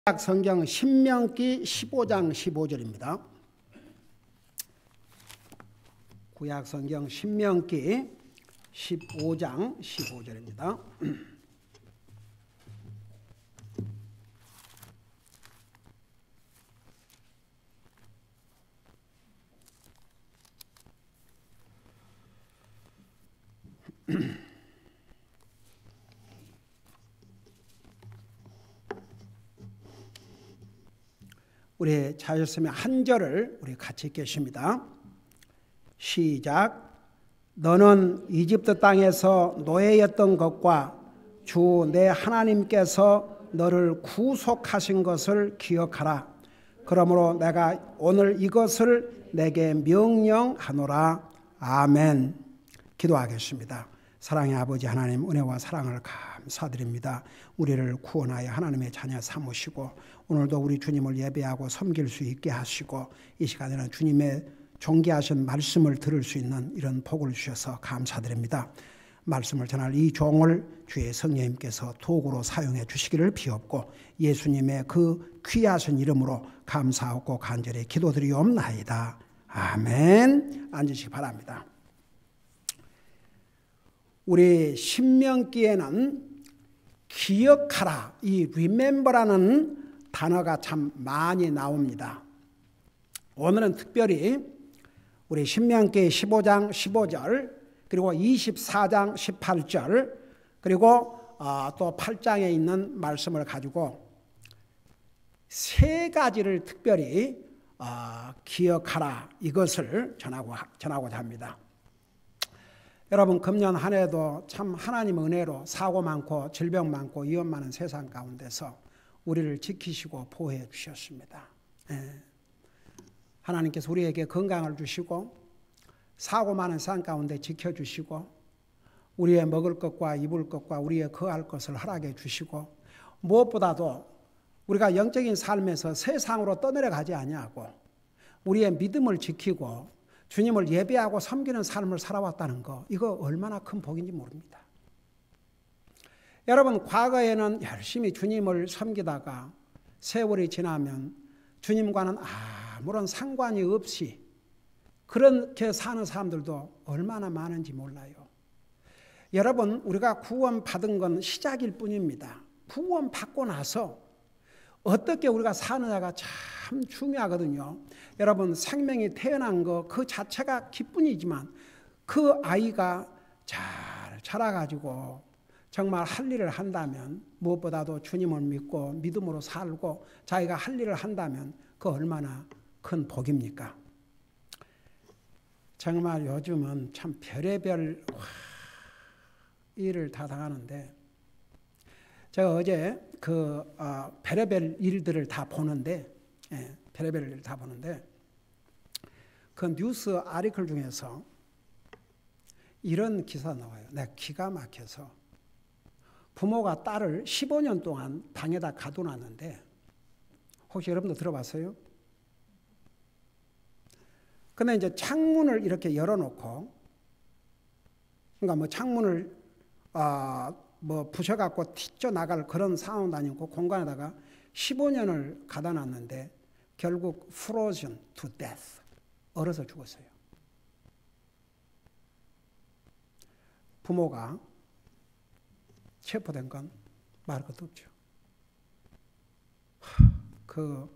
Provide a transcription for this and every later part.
구약 성경 신명기 15장 15절입니다. 구약 성경 신명기 15장 15절입니다. 우리 자였으면 한 절을 우리 같이 읽겠습니다. 시작. 너는 이집트 땅에서 노예였던 것과 주 내 하나님께서 너를 구속하신 것을 기억하라. 그러므로 내가 오늘 이것을 내게 명령하노라. 아멘. 기도하겠습니다. 사랑의 아버지 하나님, 은혜와 사랑을 감사드립니다. 우리를 구원하여 하나님의 자녀 삼으시고 오늘도 우리 주님을 예배하고 섬길 수 있게 하시고 이 시간에는 주님의 존귀하신 말씀을 들을 수 있는 이런 복을 주셔서 감사드립니다. 말씀을 전할 이 종을 주의 성령님께서 도구로 사용해 주시기를 비옵고 예수님의 그 귀하신 이름으로 감사하고 간절히 기도드리옵나이다. 아멘. 앉으시기 바랍니다. 우리 신명기에는 기억하라, 이 remember라는 단어가 참 많이 나옵니다. 오늘은 특별히 우리 신명기 15장 15절 그리고 24장 18절 그리고 또 8장에 있는 말씀을 가지고 세 가지를 특별히 기억하라, 이것을 전하고자 합니다. 여러분, 금년 한 해도 참 하나님의 은혜로 사고 많고 질병 많고 위험 많은 세상 가운데서 우리를 지키시고 보호해 주셨습니다. 하나님께서 우리에게 건강을 주시고 사고 많은 세상 가운데 지켜주시고 우리의 먹을 것과 입을 것과 우리의 거할 것을 허락해 주시고 무엇보다도 우리가 영적인 삶에서 세상으로 떠내려가지 아니하고 우리의 믿음을 지키고 주님을 예배하고 섬기는 삶을 살아왔다는 거, 이거 얼마나 큰 복인지 모릅니다. 여러분, 과거에는 열심히 주님을 섬기다가 세월이 지나면 주님과는 아무런 상관이 없이 그렇게 사는 사람들도 얼마나 많은지 몰라요. 여러분, 우리가 구원받은 건 시작일 뿐입니다. 구원받고 나서 어떻게 우리가 사느냐가 참 중요하거든요. 여러분, 생명이 태어난 거 그 자체가 기쁨이지만 그 아이가 잘 자라가지고 정말 할 일을 한다면, 무엇보다도 주님을 믿고 믿음으로 살고 자기가 할 일을 한다면 그 얼마나 큰 복입니까? 정말 요즘은 참 별의별 일을 다 당하는데, 제가 어제 그 별의별 일들을 다 보는데, 별의별 일을 다 보는데, 그 뉴스 아티클 중에서 이런 기사 나와요. 내가 기가 막혀서. 부모가 딸을 15년 동안 방에다 가둬놨는데, 혹시 여러분도 들어봤어요? 근데 이제 창문을 이렇게 열어놓고, 그러니까 뭐 창문을 부셔갖고 튀쳐나갈 그런 상황도 아니고 공간에다가 15년을 가둬놨는데 결국 frozen to death, 얼어서 죽었어요. 부모가 체포된 건 말할 것도 없죠. 그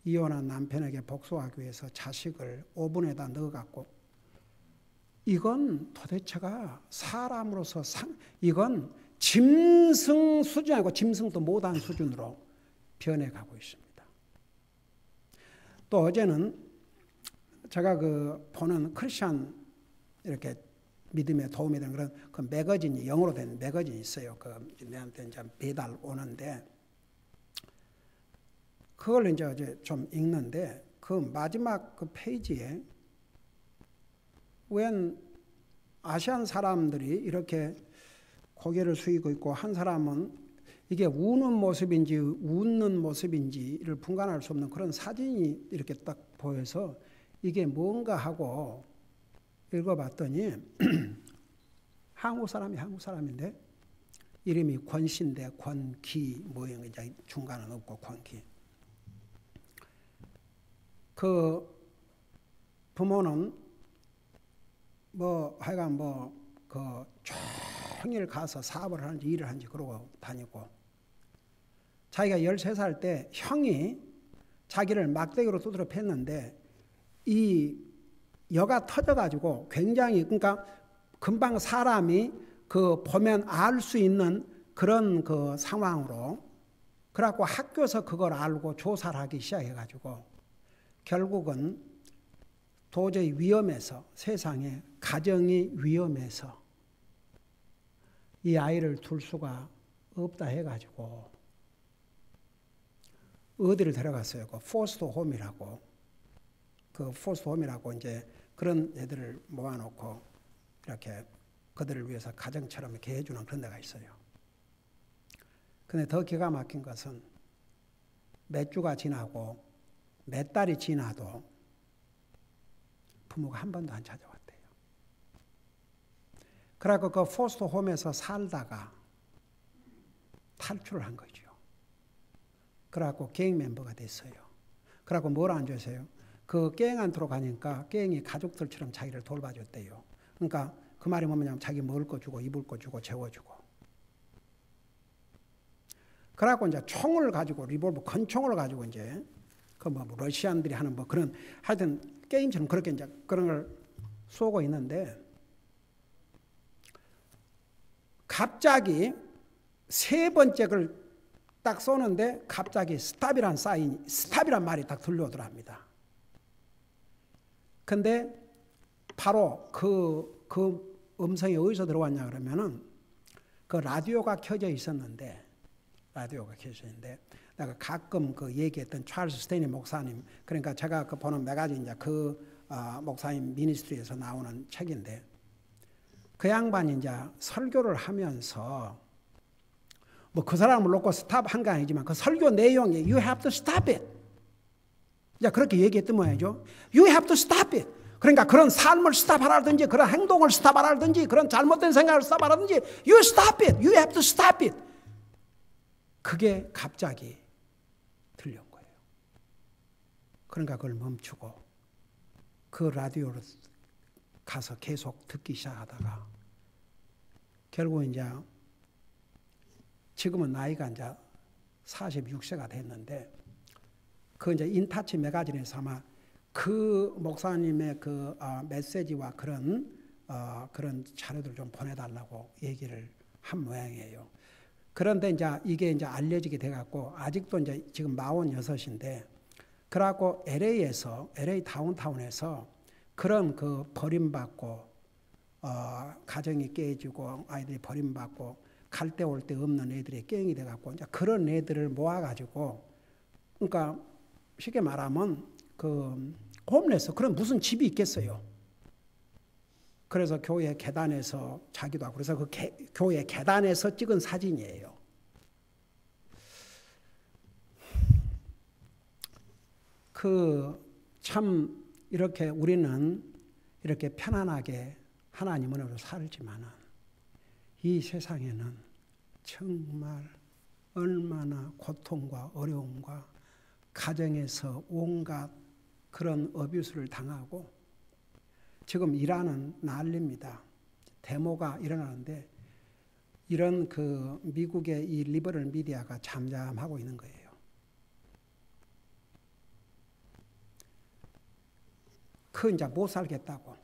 이혼한 남편에게 복수하기 위해서 자식을 오븐에다 넣어갖고, 이건 도대체가 사람으로서 이건 짐승 수준이 아니고 짐승도 못한 수준으로 변해가고 있습니다. 또 어제는 제가 그 보는 크리스천 이렇게 믿음에 도움이 되는 그런 그 매거진이, 영어로 된 매거진이 있어요. 그 내한테 이제 배달 오는데 그걸 이제 어제 좀 읽는데 그 마지막 그 페이지에 웬 아시안 사람들이 이렇게 고개를 숙이고 있고, 한 사람은 이게 우는 모습인지 웃는 모습인지를 분간할 수 없는 그런 사진이 이렇게 딱 보여서 이게 뭔가 하고 읽어봤더니 한국 사람인데 이름이 권씨인데 권기 뭐예요? 이제 중간은 없고 권기. 그 부모는 뭐 하여간 그 종일 가서 사업을 하는지 일을 하는지 그러고 다니고, 자기가 13살 때 형이 자기를 막대기로 두드려 팼는데 이 여가 터져가지고 굉장히, 그러니까 금방 사람이 그 보면 알 수 있는 그런 그 상황으로, 그래갖고 학교에서 그걸 알고 조사를 하기 시작해가지고 결국은 도저히 위험해서, 세상에 가정이 위험해서 이 아이를 둘 수가 없다 해가지고 어디를 데려갔어요? 그 포스터 홈이라고. 그 포스터 홈이라고 이제 그런 애들을 모아놓고 이렇게 그들을 위해서 가정처럼 이렇게 해주는 그런 데가 있어요. 근데 더 기가 막힌 것은 몇 주가 지나고 몇 달이 지나도 부모가 한 번도 안 찾아왔대요. 그래서 그 포스터 홈에서 살다가 탈출을 한 거죠. 그래갖고 갱 멤버가 됐어요. 그래갖고 뭘 안 줬어요? 그 갱 안으로 가니까 갱이 가족들처럼 자기를 돌봐줬대요. 그러니까 그 말이 뭐냐면 자기 먹을 거 주고 입을 거 주고 재워주고. 그래갖고 이제 총을 가지고, 리볼버 권총을 가지고 이제 그 뭐 러시안들이 하는 뭐 그런 하여튼 게임처럼 그렇게 이제 그런 걸 쏘고 있는데, 갑자기 세 번째 걸 딱 쏘는데 갑자기 스탑이란 말이 딱 들려오더랍니다. 근데 바로 그 음성이 어디서 들어왔냐 그러면은 그 라디오가 켜져 있었는데 내가 가끔 그 얘기했던 찰스 스테니 목사님, 그러니까 제가 그 보는 매거진 이제 그 목사님 미니스트리에서 나오는 책인데, 그 양반이 이제 설교를 하면서 뭐 그 사람을 놓고 스탑한 거 아니지만 그 설교 내용이 You have to stop it. 이제 그렇게 얘기했던 모양이죠. You have to stop it. 그러니까 그런 삶을 스탑하라든지 그런 행동을 스탑하라든지 그런 잘못된 생각을 스탑하라든지 You stop it. You have to stop it. 그게 갑자기 들려온 거예요. 그러니까 그걸 멈추고 그 라디오로 가서 계속 듣기 시작하다가 결국 이제 지금은 나이가 이제 46세가 됐는데, 그 이제 인타치 매거진에서 아마 그 목사님의 그 메시지와 그런 자료들 좀 보내달라고 얘기를 한 모양이에요. 그런데 이제 이게 이제 알려지게 돼갖고 아직도 이제 지금 46인데, 그래갖고 LA 다운타운에서 그런 그 버림받고 가정이 깨지고 아이들이 버림받고 갈 때 올 때 없는 애들이 갱이 돼갖고 이제 그런 애들을 모아가지고, 그러니까 쉽게 말하면 그 홈레스, 그런 무슨 집이 있겠어요. 그래서 교회 계단에서 자기도 하고, 그래서 그 교회 계단에서 찍은 사진이에요. 참 이렇게 우리는 이렇게 편안하게 하나님으로 살지만은 이 세상에는 정말 얼마나 고통과 어려움과 가정에서 온갖 그런 어뷰스를 당하고, 지금 이란은 난리입니다. 데모가 일어나는데 이런 그 미국의 이 리버럴 미디어가 잠잠하고 있는 거예요. 이제 못 살겠다고,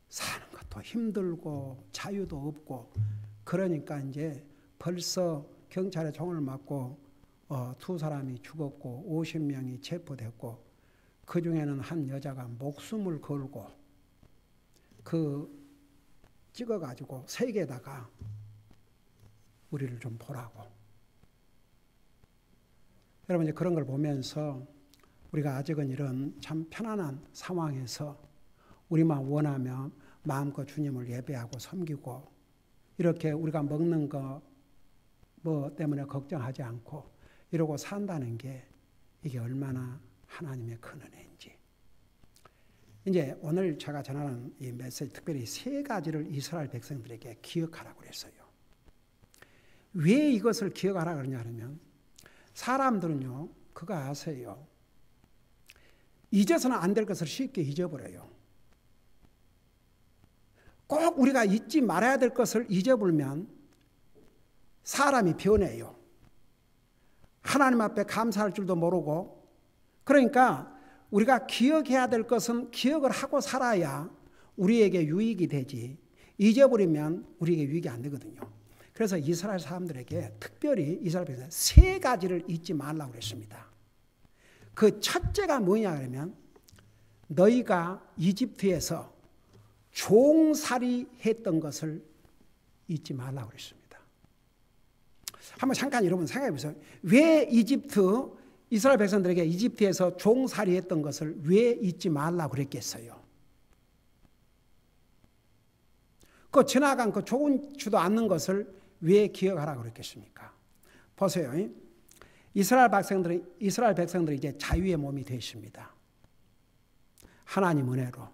사는 것도 힘들고 자유도 없고, 그러니까 이제 벌써 경찰에 총을 맞고 2사람이 죽었고 50명이 체포됐고, 그 중에는 한 여자가 목숨을 걸고 찍어가지고 세계에다가 우리를 좀 보라고. 여러분 이제 그런 걸 보면서 우리가 아직은 이런 참 편안한 상황에서 우리만 원하면 마음껏 주님을 예배하고 섬기고, 이렇게 우리가 먹는 거 뭐 때문에 걱정하지 않고 이러고 산다는 게 이게 얼마나 하나님의 큰 은혜인지. 이제 오늘 제가 전하는 이 메시지, 특별히 3가지를 이스라엘 백성들에게 기억하라고 그랬어요. 왜 이것을 기억하라 그러냐면 사람들은요, 그거 아세요. 잊어서는 안 될 것을 쉽게 잊어버려요. 꼭 우리가 잊지 말아야 될 것을 잊어버리면 사람이 변해요. 하나님 앞에 감사할 줄도 모르고. 그러니까 우리가 기억해야 될 것은 기억을 하고 살아야 우리에게 유익이 되지, 잊어버리면 우리에게 유익이 안 되거든요. 그래서 이스라엘 사람들에게 특별히 이스라엘 백성에 세 가지를 잊지 말라고 그랬습니다. 그 첫째가 뭐냐 그러면 너희가 이집트에서 종살이 했던 것을 잊지 말라고 그랬습니다. 한번 잠깐 여러분 생각해 보세요. 왜 이스라엘 백성들에게 이집트에서 종살이 했던 것을 왜 잊지 말라고 그랬겠어요? 그 지나간 그 좋지도 않는 것을 왜 기억하라고 그랬겠습니까? 보세요. 이스라엘 백성들이 이제 자유의 몸이 되십니다. 하나님 은혜로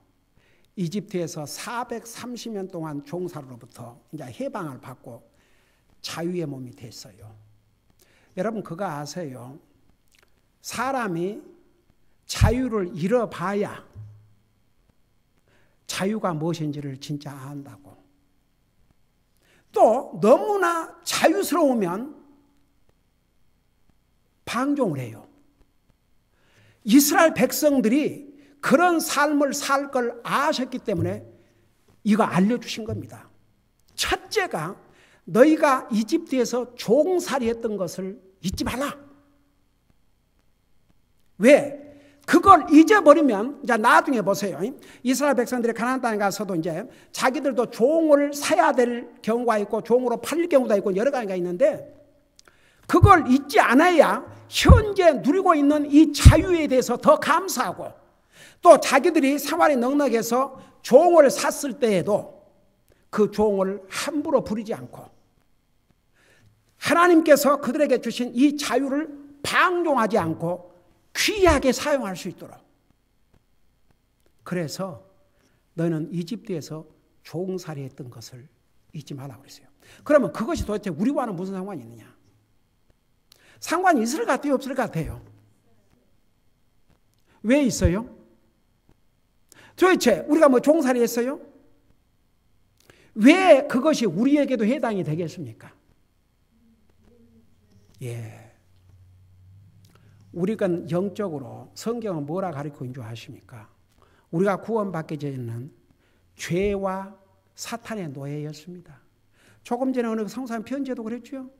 이집트에서 430년 동안 종살이로부터 이제 해방을 받고 자유의 몸이 됐어요. 여러분 그거 아세요? 사람이 자유를 잃어봐야 자유가 무엇인지를 진짜 안다고. 또 너무나 자유스러우면 방종을 해요. 이스라엘 백성들이 그런 삶을 살 걸 아셨기 때문에 이거 알려주신 겁니다. 첫째가 너희가 이집트에서 종살이했던 것을 잊지 말라. 왜? 그걸 잊어버리면 이제 나중에 보세요. 이스라엘 백성들이 가나안 땅에 가서도 이제 자기들도 종을 사야 될 경우가 있고 종으로 팔릴 경우도 있고 여러 가지가 있는데 그걸 잊지 않아야 현재 누리고 있는 이 자유에 대해서 더 감사하고 또 자기들이 생활이 넉넉해서 종을 샀을 때에도 그 종을 함부로 부리지 않고 하나님께서 그들에게 주신 이 자유를 방종하지 않고 귀하게 사용할 수 있도록. 그래서 너는 이집트에서 종살이 했던 것을 잊지 말라고 그랬어요. 그러면 그것이 도대체 우리와는 무슨 상관이 있느냐? 상관이 있을 것 같아요? 없을 것 같아요? 왜 있어요? 도대체 우리가 뭐 종살이 했어요? 왜 그것이 우리에게도 해당이 되겠습니까? 예. 우리가 영적으로 성경은 뭐라 가르치고 있는 줄 아십니까? 우리가 구원받기 전에는 죄와 사탄의 노예였습니다. 조금 전에 어느 성사님 편지에도 그랬죠?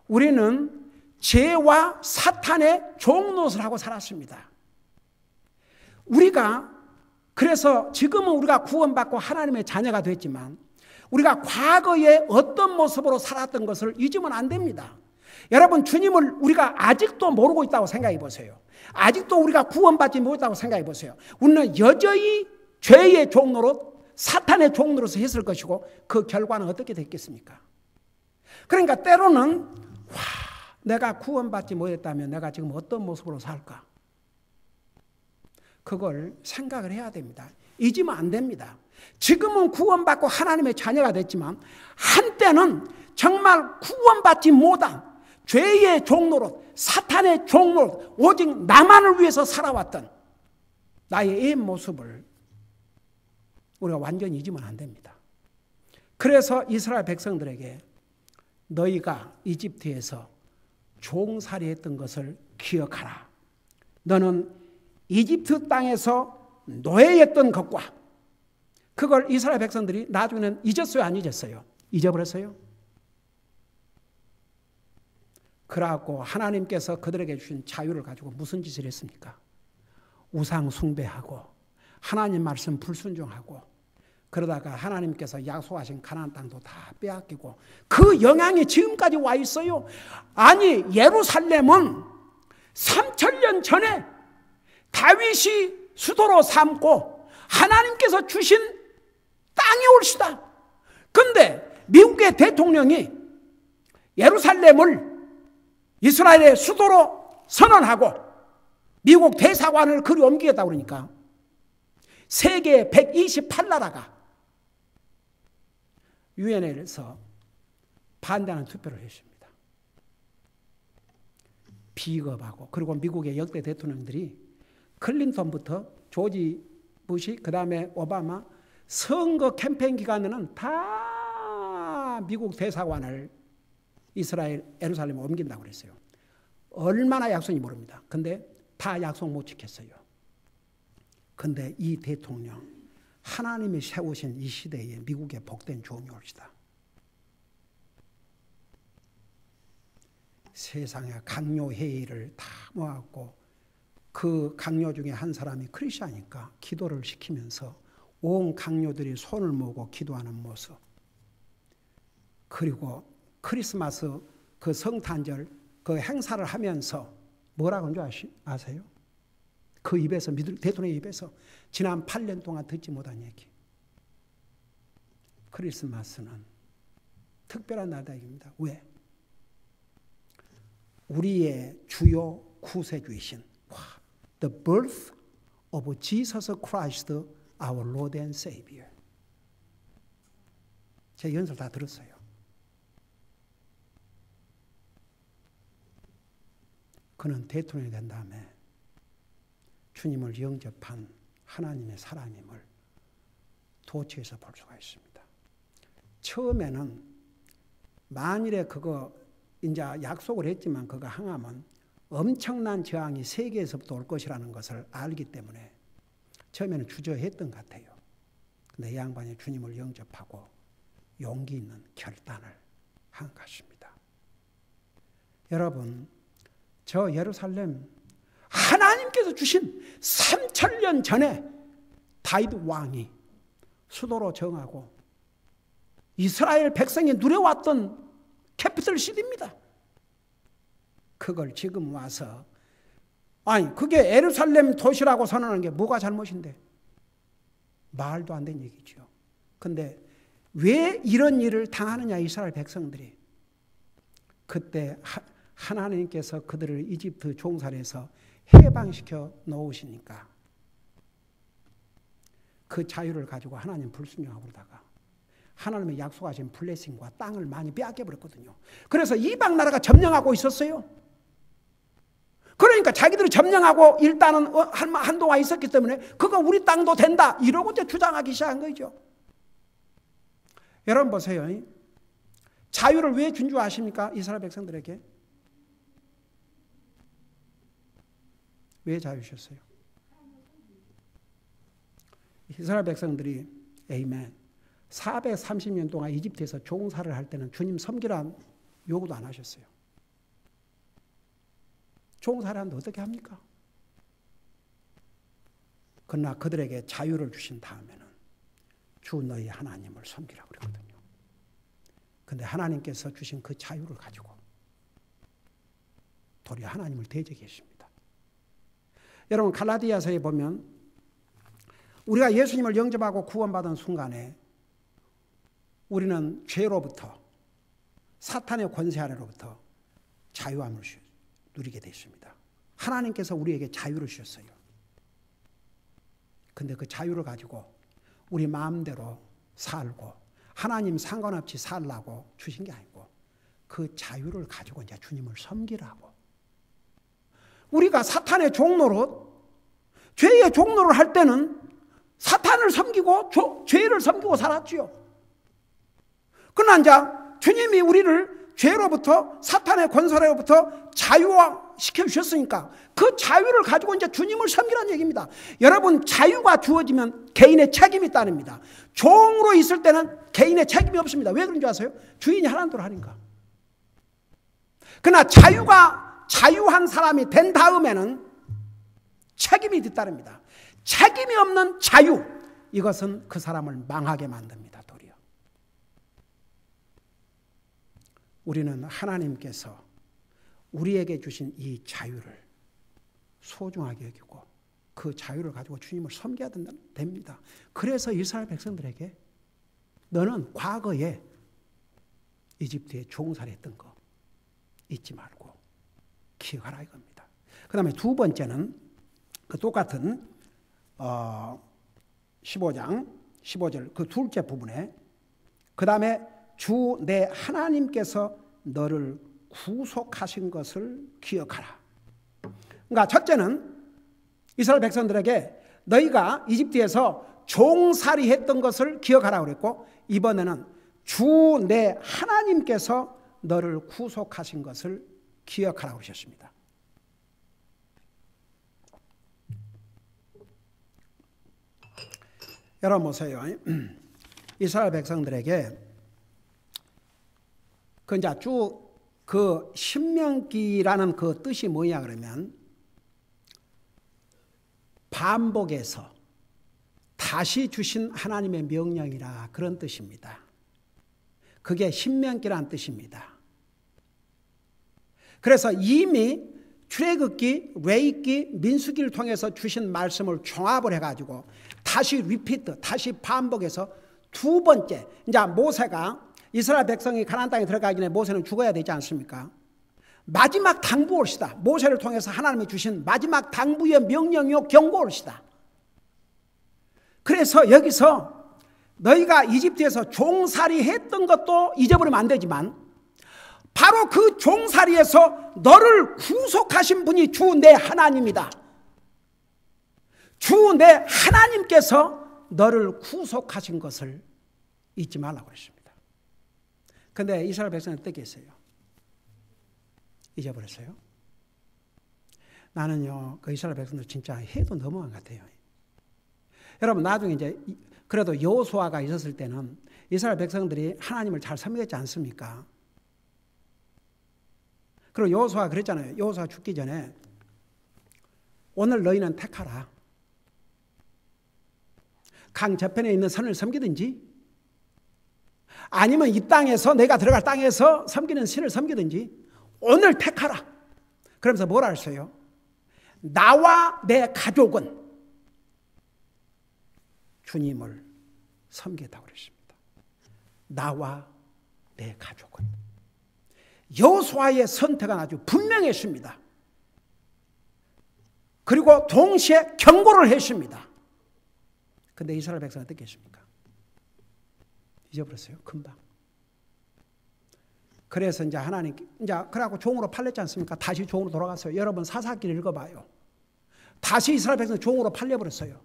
우리는 죄와 사탄의 종노릇을 하고 살았습니다. 우리가 그래서 지금은 우리가 구원받고 하나님의 자녀가 됐지만 우리가 과거에 어떤 모습으로 살았던 것을 잊으면 안 됩니다. 여러분 주님을 우리가 아직도 모르고 있다고 생각해 보세요. 아직도 우리가 구원받지 못했다고 생각해 보세요. 우리는 여전히 죄의 종노릇, 사탄의 종노릇을 했을 것이고 그 결과는 어떻게 됐겠습니까? 그러니까 때로는 내가 구원받지 못했다면 내가 지금 어떤 모습으로 살까? 그걸 생각을 해야 됩니다. 잊으면 안 됩니다. 지금은 구원받고 하나님의 자녀가 됐지만 한때는 정말 구원받지 못한 죄의 종노릇, 사탄의 종노릇, 오직 나만을 위해서 살아왔던 나의 옛 모습을 우리가 완전히 잊으면 안 됩니다. 그래서 이스라엘 백성들에게 너희가 이집트에서 종살이했던 것을 기억하라. 너는 이집트 땅에서 노예였던 것과 그걸 이스라엘 백성들이 나중에는 잊었어요? 안 잊었어요? 잊어버렸어요? 그러고 하나님께서 그들에게 주신 자유를 가지고 무슨 짓을 했습니까? 우상 숭배하고 하나님 말씀 불순종하고 그러다가 하나님께서 약속하신 가나안 땅도 다 빼앗기고 그 영향이 지금까지 와 있어요. 아니 예루살렘은 3000년 전에 다윗이 수도로 삼고 하나님께서 주신 땅이 옳시다. 그런데 미국의 대통령이 예루살렘을 이스라엘의 수도로 선언하고 미국 대사관을 그리 옮기겠다고 그러니까 세계 128나라가 유엔에서 반대하는 투표를 했습니다. 비겁하고. 그리고 미국의 역대 대통령들이 클린턴부터 조지 부시, 그 다음에 오바마, 선거 캠페인 기간에는 다 미국 대사관을 이스라엘 예루살렘에 옮긴다고 그랬어요. 얼마나 약속인지 모릅니다. 근데 다 약속 못 지켰어요. 근데 이 대통령, 하나님이 세우신 이 시대에 미국의 복된 종이 옵시다. 세상의 강요 회의를 다 모았고 그 강요 중에 한 사람이 크리스천이니까 기도를 시키면서 온 강요들이 손을 모으고 기도하는 모습. 그리고 크리스마스 그 성탄절 그 행사를 하면서 뭐라고 하는 줄 아세요? 그 입에서, 대통령의 입에서 지난 8년 동안 듣지 못한 얘기. 크리스마스는 특별한 날입니다. 왜? 우리의 주요 구세주이신 The birth of Jesus Christ, our Lord and Savior. 제 연설 다 들었어요. 그는 대통령이 된 다음에 주님을 영접한 하나님의 사람임을 도처에서 볼 수가 있습니다. 처음에는 만일에 그거 이제 약속을 했지만 그거 항하면 엄청난 저항이 세계에서부터 올 것이라는 것을 알기 때문에 처음에는 주저했던 것 같아요. 근데 이 양반이 주님을 영접하고 용기 있는 결단을 한 것입니다. 여러분, 저 예루살렘 하나님께서 주신 3000년 전에 다윗 왕이 수도로 정하고 이스라엘 백성이 누려왔던 캐피털 시티입니다. 그걸 지금 와서 아니 그게 예루살렘 도시라고 선언하는 게 뭐가 잘못인데? 말도 안 되는 얘기죠. 근데 왜 이런 일을 당하느냐 이스라엘 백성들이. 그때 하나님께서 그들을 이집트 종살에서 해방시켜 놓으시니까 그 자유를 가지고 하나님 불순종하고 그러다가 하나님의 약속하신 블레싱과 땅을 많이 빼앗겨버렸거든요. 그래서 이방 나라가 점령하고 있었어요. 그러니까 자기들이 점령하고 일단은 한동안 있었기 때문에 그거 우리 땅도 된다 이러고 이제 주장하기 시작한 거죠. 여러분 보세요. 자유를 왜 준 줄 아십니까? 이스라엘 백성들에게. 왜 자유 주셨어요? 이스라엘 백성들이 아멘 430년 동안 이집트에서 종살을 할 때는 주님 섬기라는 요구도 안 하셨어요. 종살을 하는데 어떻게 합니까? 그러나 그들에게 자유를 주신 다음에는 주 너희 하나님을 섬기라고 그랬거든요. 그런데 하나님께서 주신 그 자유를 가지고 도리어 하나님을 대적했습니다. 여러분 갈라디아서에 보면 우리가 예수님을 영접하고 구원받은 순간에 우리는 죄로부터 사탄의 권세 아래로부터 자유함을 누리게 됐습니다. 하나님께서 우리에게 자유를 주셨어요. 근데 그 자유를 가지고 우리 마음대로 살고 하나님 상관없이 살라고 주신 게 아니고 그 자유를 가지고 이제 주님을 섬기라고. 우리가 사탄의 종노릇, 죄의 종노릇을 할 때는 사탄을 섬기고 죄를 섬기고 살았지요. 그러나 이제 주님이 우리를 죄로부터 사탄의 권세로부터 자유화시켜 주셨으니까 그 자유를 가지고 이제 주님을 섬기라는 얘기입니다. 여러분 자유가 주어지면 개인의 책임이 따릅니다. 종으로 있을 때는 개인의 책임이 없습니다. 왜 그런 줄 아세요? 주인이 하라는 대로 하니까. 그러나 자유한 사람이 된 다음에는 책임이 뒤따릅니다. 책임이 없는 자유, 이것은 그 사람을 망하게 만듭니다. 도리어. 우리는 하나님께서 우리에게 주신 이 자유를 소중하게 여기고 그 자유를 가지고 주님을 섬겨야 됩니다. 그래서 이스라엘 백성들에게 너는 과거에 이집트에 종살했던 거 잊지 말고 기억하라 이겁니다. 그 다음에 두 번째는 그 똑같은 15장 15절 그 둘째 부분에 그 다음에 주 내 하나님께서 너를 구속하신 것을 기억하라. 그러니까 첫째는 이스라엘 백성들에게 너희가 이집트에서 종살이 했던 것을 기억하라고 그랬고, 이번에는 주 내 하나님께서 너를 구속하신 것을 기억하라고 그러셨습니다. 여러분 보세요. 이스라엘 백성들에게 그 이제 쭉 그 신명기라는 그 뜻이 뭐냐 그러면 반복해서 다시 주신 하나님의 명령이라 그런 뜻입니다. 그게 신명기라는 뜻입니다. 그래서 이미 출애굽기, 레위기, 민수기를 통해서 주신 말씀을 종합을 해가지고 다시 리피트, 다시 반복해서 두 번째, 이제 모세가 이스라엘 백성이 가나안 땅에 들어가기 전에 모세는 죽어야 되지 않습니까? 마지막 당부올시다. 모세를 통해서 하나님이 주신 마지막 당부의 명령이요 경고올시다. 그래서 여기서 너희가 이집트에서 종살이 했던 것도 잊어버리면 안 되지만 바로 그 종살이에서 너를 구속하신 분이 주 내 하나님이다. 주 내 하나님께서 너를 구속하신 것을 잊지 말라고 그랬습니다. 그런데 이스라엘 백성은 어떻게 했어요? 잊어버렸어요? 나는요, 그 이스라엘 백성들 진짜 해도 넘어간 것 같아요. 여러분, 나중에 이제 그래도 여호수아가 있었을 때는 이스라엘 백성들이 하나님을 잘 섬겼지 않습니까? 그리고 여호수아가 그랬잖아요. 여호수아 죽기 전에 오늘 너희는 택하라. 강 저편에 있는 선을 섬기든지 아니면 이 땅에서 내가 들어갈 땅에서 섬기는 신을 섬기든지 오늘 택하라. 그러면서 뭐라 했어요? 나와 내 가족은 주님을 섬기겠다고 그랬습니다. 나와 내 가족은. 여호수아의 선택은 아주 분명했습니다. 그리고 동시에 경고를 했습니다. 근데 이스라엘 백성은 어떻게 했습니까? 잊어버렸어요. 금방. 그래서 이제 하나님, 이제 그래갖고 종으로 팔렸지 않습니까? 다시 종으로 돌아갔어요. 여러분 사사기를 읽어봐요. 다시 이스라엘 백성 종으로 팔려버렸어요.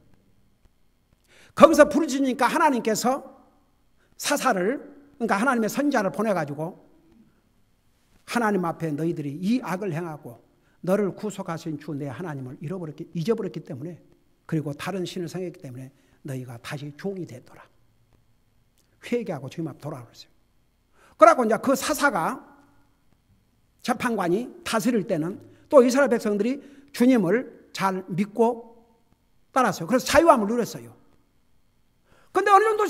거기서 부르짖으니까 하나님께서 사사를, 그러니까 하나님의 선지자를 보내가지고 하나님 앞에 너희들이 이 악을 행하고 너를 구속하신 주 내 하나님을 잊어버렸기 때문에, 그리고 다른 신을 섬겼기 때문에 너희가 다시 종이 되더라. 회개하고 주님 앞 돌아오셨어요. 그러고 이제 그 사사가, 재판관이 다스릴 때는 또 이스라엘 백성들이 주님을 잘 믿고 따랐어요. 그래서 자유함을 누렸어요. 근데 어느 정도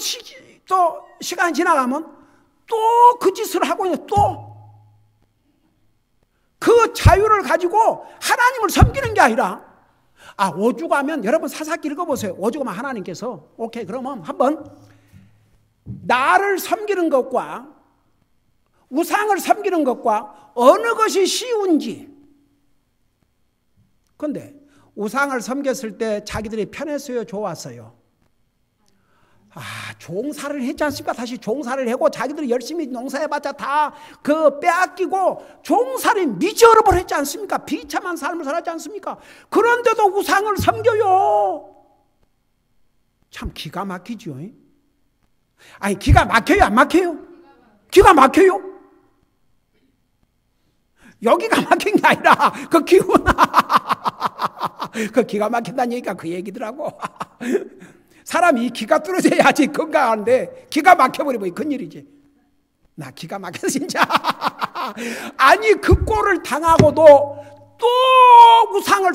또 시간이 지나가면 또 그 짓을 하고 있는, 또 그 자유를 가지고 하나님을 섬기는 게 아니라, 오죽하면, 여러분 사사기 읽어보세요. 오죽하면 하나님께서 오케이 그러면 한번 나를 섬기는 것과 우상을 섬기는 것과 어느 것이 쉬운지. 그런데 우상을 섬겼을 때 자기들이 편했어요, 좋았어요? 종살을 했지 않습니까? 다시 종살을 하고 자기들이 열심히 농사해봤자 다 그 빼앗기고 종살이 미저러블 했지 않습니까? 비참한 삶을 살았지 않습니까? 그런데도 우상을 섬겨요. 참 기가 막히죠. 아니 기가 막혀요, 안 막혀요? 기가 막혀요. 여기가 막힌 게 아니라 그 기운 그 기가 막힌다는 얘기가 그 얘기더라고. 사람이 기가 뚫어져야지 건강한데 기가 막혀버리면 큰일이지. 나 기가 막혀서 진짜. 아니 그 꼴을 당하고도 또 우상을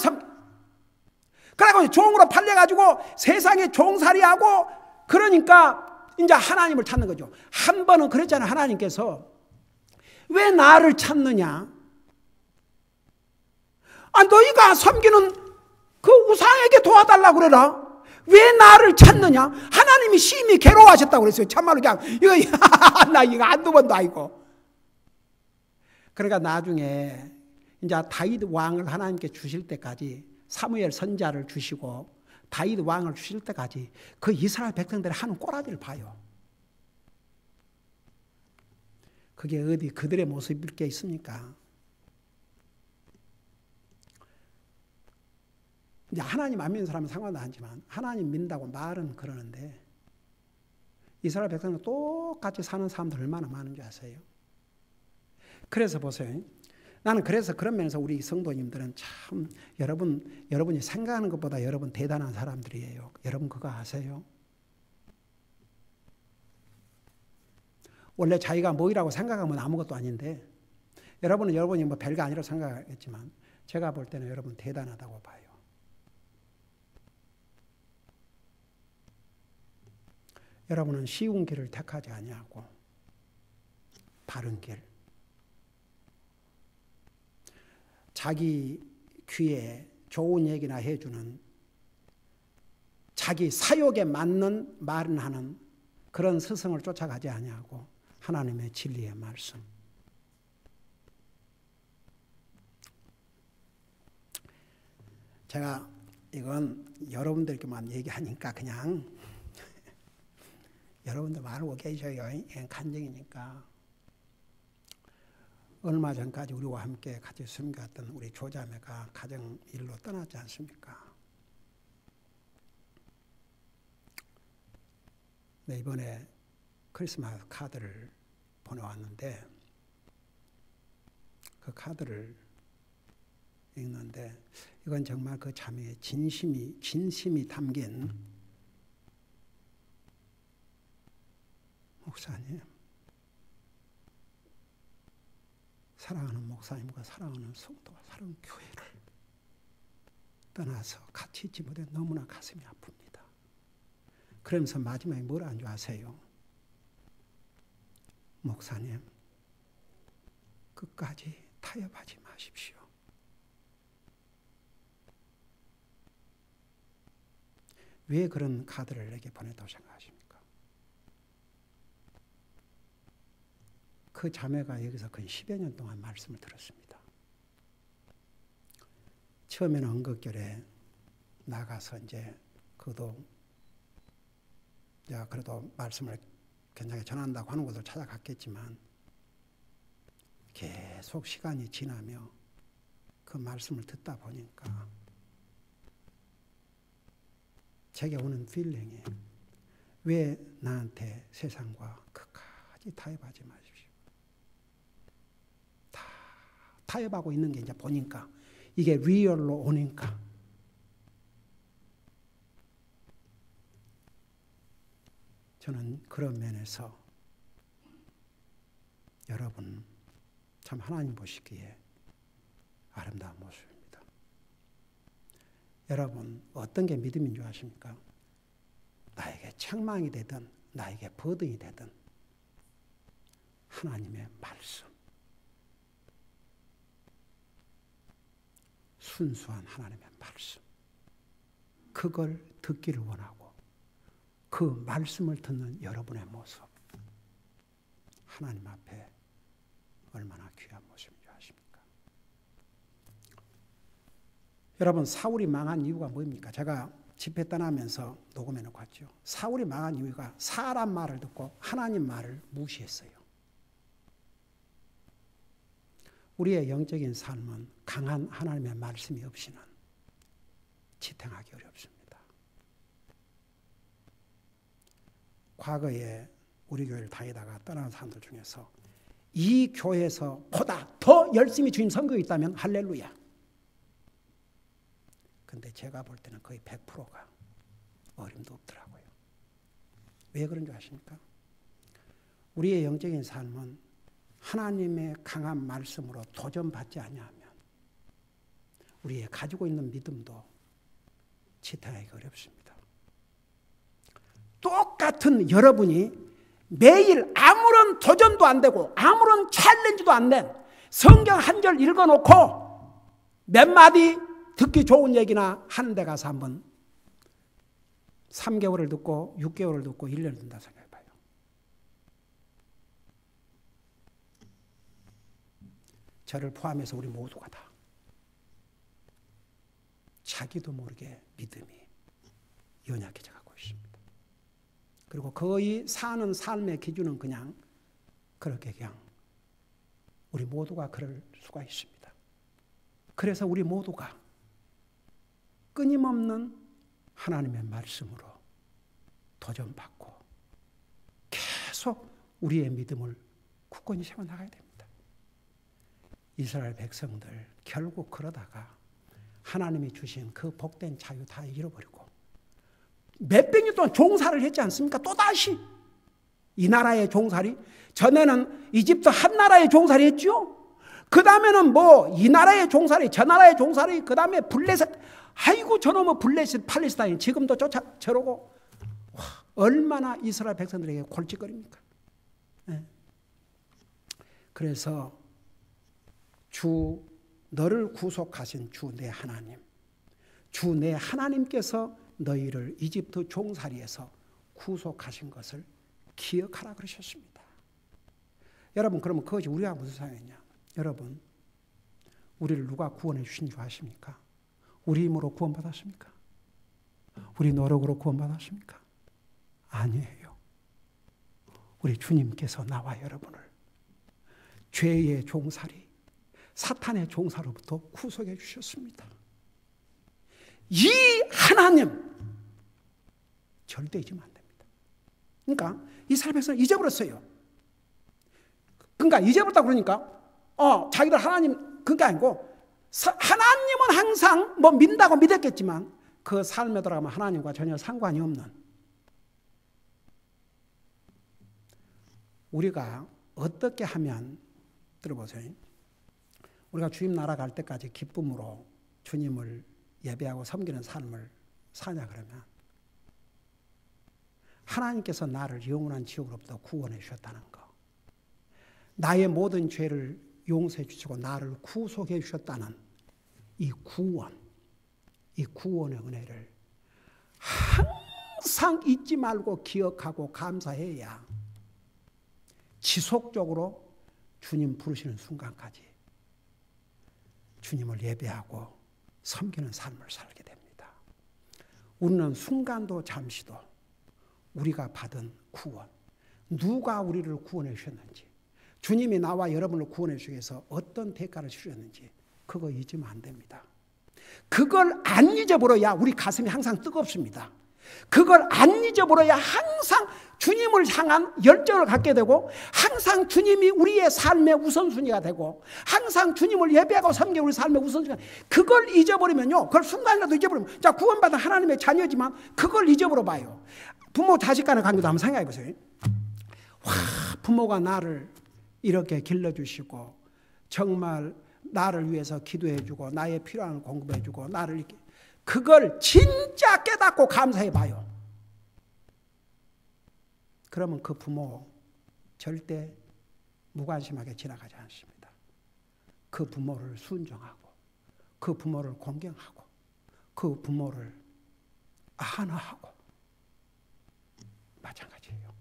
그래가지고 종으로 팔려가지고 세상에 종살이하고, 그러니까 이제 하나님을 찾는 거죠. 한 번은 그랬잖아요. 하나님께서 왜 나를 찾느냐? 너희가 섬기는 그 우상에게 도와달라고 그래라. 왜 나를 찾느냐? 하나님이 심히 괴로워하셨다고 그랬어요. 참말로 그냥 나 이거 한두 번도 아니고. 그러니까 나중에 이제 다윗 왕을 하나님께 주실 때까지, 사무엘 선지자를 주시고 다윗 왕을 주실 때까지 그 이스라엘 백성들이 하는 꼬라지를 봐요. 그게 어디 그들의 모습일 게 있습니까? 이제 하나님 안 믿는 사람은 상관도 안 하지만 하나님 믿는다고 말은 그러는데 이스라엘 백성은 똑같이 사는 사람들 얼마나 많은 줄 아세요? 그래서 보세요. 나는 그래서 그런 면에서 우리 성도님들은 참 여러분이 생각하는 것보다 여러분 대단한 사람들이에요. 여러분 그거 아세요? 원래 자기가 뭐이라고 생각하면 아무것도 아닌데 여러분이 뭐 별거 아니라고 생각하겠지만 제가 볼 때는 여러분 대단하다고 봐요. 여러분은 쉬운 길을 택하지 아니하고 바른 길, 자기 귀에 좋은 얘기나 해주는 자기 사욕에 맞는 말은 하는 그런 스승을 쫓아가지 아니하고 하나님의 진리의 말씀. 제가 이건 여러분들께만 얘기하니까 그냥 여러분들 말고 계셔요. 간증이니까. 얼마 전까지 우리와 함께 같이 섬겼던 우리 조자매가 가정 일로 떠났지 않습니까? 네, 이번에 크리스마스 카드를 보내왔는데 그 카드를 읽는데 이건 정말 그 자매의 진심이 담긴 목사님, 사랑하는 목사님과 사랑하는 성도와 사랑하는 교회를 떠나서 같이 있지 못해 너무나 가슴이 아픕니다. 그러면서 마지막에 뭐라 한 줄 아세요? 목사님, 끝까지 타협하지 마십시오. 왜 그런 카드를 내게 보냈다고 생각하십니까? 그 자매가 여기서 거의 10여 년 동안 말씀을 들었습니다. 처음에는 언급결에 나가서 이제 그도 내가 그래도 말씀을 굉장히 전한다고 하는 곳을 찾아갔겠지만 계속 시간이 지나며 그 말씀을 듣다 보니까 제게 오는 필링이 왜 나한테 세상과 끝까지 타협하지 마십시오. 다 타협하고 있는 게 이제 보니까 이게 리얼로 오니까 저는 그런 면에서 여러분 참 하나님 보시기에 아름다운 모습입니다. 여러분 어떤 게 믿음인 줄 아십니까? 나에게 책망이 되든 나에게 버든이 되든 하나님의 말씀, 순수한 하나님의 말씀, 그걸 듣기를 원하고 그 말씀을 듣는 여러분의 모습, 하나님 앞에 얼마나 귀한 모습인 줄 아십니까? 여러분 사울이 망한 이유가 뭡니까? 제가 집회 떠나면서 녹음해놓고 왔죠. 사울이 망한 이유가 사람 말을 듣고 하나님 말을 무시했어요. 우리의 영적인 삶은 강한 하나님의 말씀이 없이는 지탱하기 어렵습니다. 과거에 우리 교회를 다니다가 떠난 사람들 중에서 이 교회에서 보다 더 열심히 주님 선거에 있다면 할렐루야. 근데 제가 볼 때는 거의 100%가 어림도 없더라고요. 왜 그런 줄 아십니까? 우리의 영적인 삶은 하나님의 강한 말씀으로 도전받지 아니하면 우리의 가지고 있는 믿음도 지탱하기 어렵습니다. 똑같은 여러분이 매일 아무런 도전도 안 되고 아무런 챌린지도 안 된 성경 한 절 읽어놓고 몇 마디 듣기 좋은 얘기나 하는 데 가서 한번 3개월을 듣고 6개월을 듣고 1년을 듣는다 생각해봐요. 저를 포함해서 우리 모두가 다 자기도 모르게 믿음이 연약해져 가고 있습니다. 그리고 거의 사는 삶의 기준은 그냥 그렇게 그냥 우리 모두가 그럴 수가 있습니다. 그래서 우리 모두가 끊임없는 하나님의 말씀으로 도전받고 계속 우리의 믿음을 굳건히 세워나가야 됩니다. 이스라엘 백성들 결국 그러다가 하나님이 주신 그 복된 자유 다 잃어버리고 몇백 년 동안 종살이를 했지 않습니까? 또다시 이 나라의 종살이, 전에는 이집트 한 나라의 종살이 했죠. 그 다음에는 뭐 이 나라의 종살이, 저 나라의 종살이, 그 다음에 블레셋, 아이고 저놈의 블레셋 팔레스타인 지금도 저러고, 와, 얼마나 이스라엘 백성들에게 골칫거립니까? 네. 그래서 주 너를 구속하신 주 내 하나님, 주 내 하나님께서 너희를 이집트 종살이에서 구속하신 것을 기억하라 그러셨습니다. 여러분, 그러면 그것이 우리가 무슨 상황이냐? 여러분, 우리를 누가 구원해 주신 줄 아십니까? 우리 힘으로 구원받았습니까? 우리 노력으로 구원받았습니까? 아니에요. 우리 주님께서 나와 여러분을 죄의 종살이, 사탄의 종살로부터 구속해 주셨습니다. 이 하나님 절대 잊으면 안 됩니다. 그러니까 이스라엘 백성은 잊어버렸어요. 그러니까 잊어버렸다 그러니까 자기들 하나님 그게 아니고, 하나님은 항상 뭐 믿는다고 믿었겠지만 그 삶에 들어가면 하나님과 전혀 상관이 없는, 우리가 어떻게 하면, 들어보세요, 우리가 주님 나라 갈 때까지 기쁨으로 주님을 예배하고 섬기는 삶을 사냐 그러면, 하나님께서 나를 영원한 지옥으로부터 구원해 주셨다는 거, 나의 모든 죄를 용서해 주시고 나를 구속해 주셨다는 이 구원, 이 구원의 은혜를 항상 잊지 말고 기억하고 감사해야 지속적으로 주님 부르시는 순간까지 주님을 예배하고 섬기는 삶을 살게 됩니다. 우리는 순간도 잠시도 우리가 받은 구원, 누가 우리를 구원해 주셨는지, 주님이 나와 여러분을 구원해 주기 위해서 어떤 대가를 치르셨는지 그거 잊으면 안 됩니다. 그걸 안 잊어버려야 우리 가슴이 항상 뜨겁습니다. 그걸 안 잊어버려야 항상 주님을 향한 열정을 갖게 되고, 항상 주님이 우리의 삶의 우선순위가 되고, 항상 주님을 예배하고 섬기는 우리 삶의 우선순위가, 그걸 잊어버리면요, 그걸 순간이라도 잊어버리면, 자, 구원받은 하나님의 자녀지만 그걸 잊어버려 봐요. 부모 자식 간의 관계도 한번 생각해 보세요. 와, 부모가 나를 이렇게 길러주시고 정말 나를 위해서 기도해주고 나의 필요한 공급해주고 나를 이렇게, 그걸 진짜 깨닫고 감사해 봐요. 그러면 그 부모 절대 무관심하게 지나가지 않습니다. 그 부모를 순종하고 그 부모를 공경하고 그 부모를 안아하고, 마찬가지예요.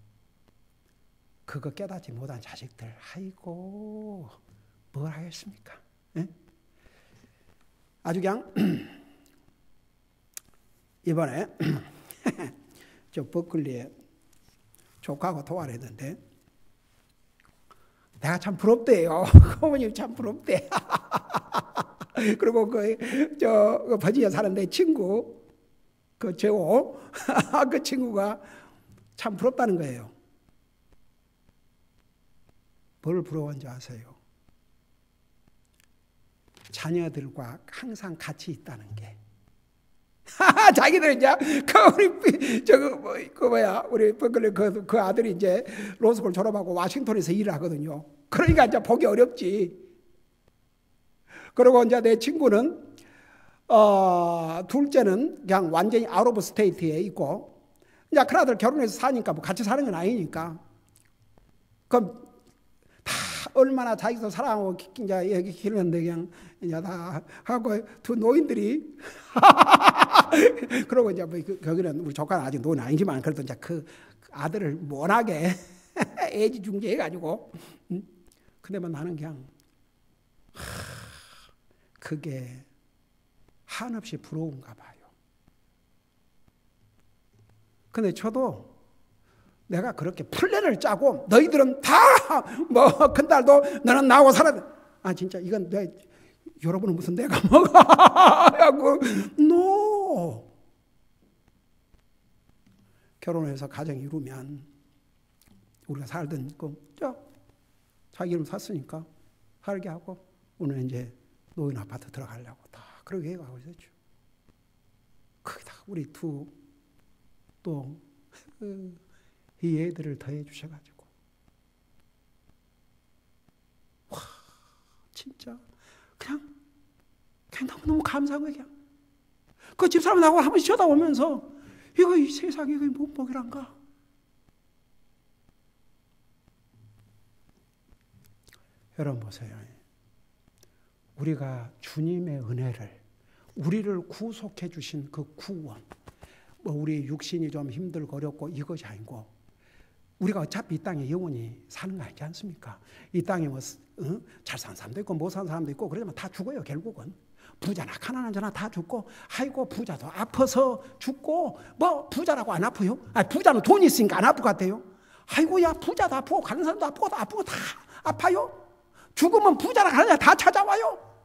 그거 깨닫지 못한 자식들, 아이고 뭘 하겠습니까? 예? 아주 그냥 이번에 저 버클리에 조카하고 통화를 했는데 내가 참 부럽대요. 어머님 참 부럽대. 그리고 그 버지니아 사는 내 친구, 그 제오, 그 친구가 참 부럽다는 거예요. 뭘 부러워한지 아세요? 자녀들과 항상 같이 있다는 게. 자기들 이제 우리 버클리 그 아들이 이제 로스쿨 졸업하고 워싱턴에서 일을 하거든요. 그러니까 이제 보기 어렵지. 그리고 이제 내 친구는 둘째는 그냥 완전히 아웃 오브 스테이트에 있고, 이제 큰아들 결혼해서 사니까 뭐 같이 사는 건 아니니까. 그럼 다 얼마나 자기도 사랑하고 이제 여기 기르는데 그냥 이제 다 하고 두 노인들이 그러고 이제 뭐 거기는 우리 조카는 아직 노인 아니지만 그래도 이제 그 아들을 워낙에 애지중지해가지고, 근데 뭐 나는 그냥 그게 한없이 부러운가 봐요. 근데 저도 내가 그렇게 플랜을 짜고 너희들은 다 뭐 큰딸도 너는 나하고 살아, 진짜 이건 여러분은 무슨 내가 먹어? 하고 노. 결혼해서 가정 이루면 우리가 살던 자기 이름 샀으니까 살게 하고 오늘 이제 노인 아파트 들어가려고 다 그렇게 해가고 있었죠. 거기다 우리 또 이 애들을 더해 주셔가지고 와 진짜 그냥 너무너무 감사하고 그냥 그 집사람 나하고 한 번씩 쳐다보면서 이 세상에 이거 뭔 복이란가. 여러분 보세요. 우리가 주님의 은혜를 우리를 구속해 주신 그 구원, 우리 육신이 좀 힘들고 어렵고 이것이 아니고 우리가 어차피 이 땅에 영원히 사는 거 아니지 않습니까? 이 땅에 잘 사는 사람도 있고 못 사는 사람도 있고 그러지만 다 죽어요. 결국은 부자나 가난한 자나 다 죽고, 아이고 부자도 아파서 죽고, 부자라고 안 아파요? 부자는 돈이 있으니까 안 아플 것 같아요. 아이고 야 부자도 아프고 가는 사람도 아프고 다 아프고 다 아파요. 죽으면 부자나 가난한 자 다 찾아와요.